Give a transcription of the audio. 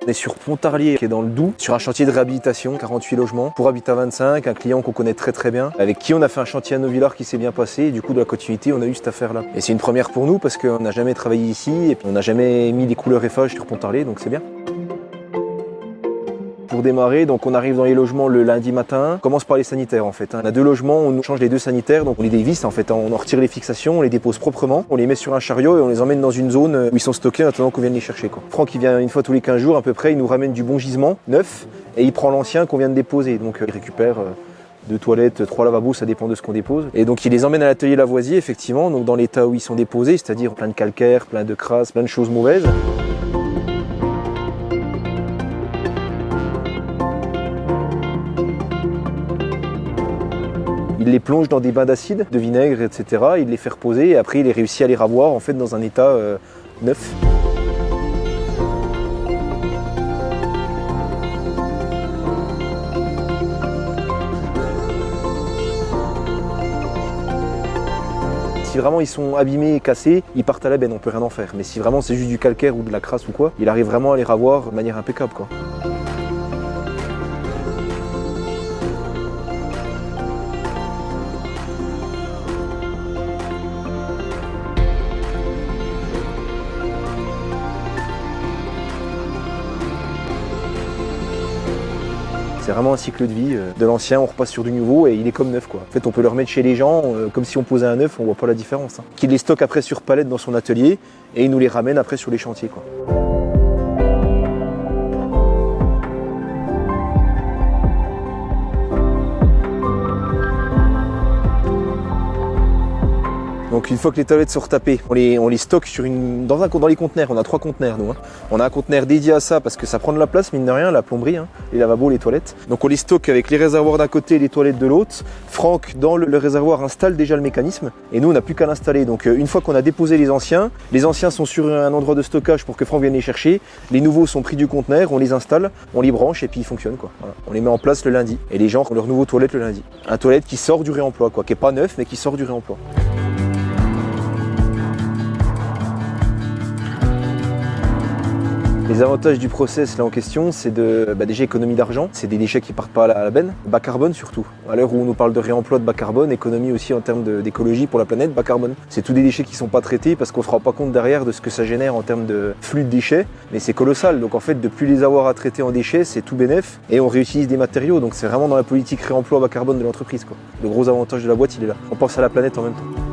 On est sur Pontarlier qui est dans le Doubs, sur un chantier de réhabilitation, 48 logements, pour Habitat 25, un client qu'on connaît très bien, avec qui on a fait un chantier à Novillard qui s'est bien passé, et du coup de la continuité on a eu cette affaire-là. Et c'est une première pour nous parce qu'on n'a jamais travaillé ici, et puis on n'a jamais mis les couleurs Eiffage sur Pontarlier, donc c'est bien. Pour démarrer, donc on arrive dans les logements le lundi matin, on commence par les sanitaires en fait. On a 2 logements, on change les 2 sanitaires, donc on les dévisse en fait, on en retire les fixations, on les dépose proprement, on les met sur un chariot et on les emmène dans une zone où ils sont stockés en attendant qu'on vienne les chercher, quoi. Franck il vient une fois tous les 15 jours à peu près, il nous ramène du bon gisement, neuf, et il prend l'ancien qu'on vient de déposer, donc il récupère 2 toilettes, 3 lavabos, ça dépend de ce qu'on dépose. Et donc il les emmène à l'atelier Lavoisier effectivement, donc dans l'état où ils sont déposés, c'est-à-dire plein de calcaire, plein de crasse, plein de choses mauvaises. Il les plonge dans des bains d'acide, de vinaigre, etc. Il les fait reposer et après il est réussi à les ravoir en fait dans un état neuf. Si vraiment ils sont abîmés et cassés, ils partent à la benne, on peut rien en faire. Mais si vraiment c'est juste du calcaire ou de la crasse ou quoi, il arrive vraiment à les ravoir de manière impeccable, quoi. C'est vraiment un cycle de vie. De l'ancien, on repasse sur du nouveau et il est comme neuf, quoi. En fait, on peut le remettre chez les gens comme si on posait un neuf, on voit pas la différence, hein. Qu'il les stocke après sur palette dans son atelier et il nous les ramène après sur les chantiers, quoi. Donc une fois que les toilettes sont retapées, on les stocke dans les conteneurs. On a 3 conteneurs nous, hein. On a un conteneur dédié à ça parce que ça prend de la place, mine de rien, la plomberie, hein, les lavabos, les toilettes. Donc on les stocke avec les réservoirs d'un côté et les toilettes de l'autre. Franck, dans le réservoir, installe déjà le mécanisme et nous on n'a plus qu'à l'installer. Donc une fois qu'on a déposé les anciens sont sur un endroit de stockage pour que Franck vienne les chercher. Les nouveaux sont pris du conteneur, on les installe, on les branche et puis ils fonctionnent, quoi. Voilà. On les met en place le lundi et les gens ont leur nouveau toilette le lundi. Un toilette qui sort du réemploi, quoi, qui est pas neuf mais qui sort du réemploi. Les avantages du process là en question, c'est déjà économie d'argent, c'est des déchets qui partent pas à la benne, bas carbone surtout. À l'heure où on nous parle de réemploi de bas carbone, économie aussi en termes d'écologie pour la planète, bas carbone. C'est tous des déchets qui sont pas traités parce qu'on se rend pas compte derrière de ce que ça génère en termes de flux de déchets, mais c'est colossal. Donc en fait, de plus les avoir à traiter en déchets, c'est tout bénef et on réutilise des matériaux. Donc c'est vraiment dans la politique réemploi bas carbone de l'entreprise, quoi. Le gros avantage de la boîte, il est là. On pense à la planète en même temps.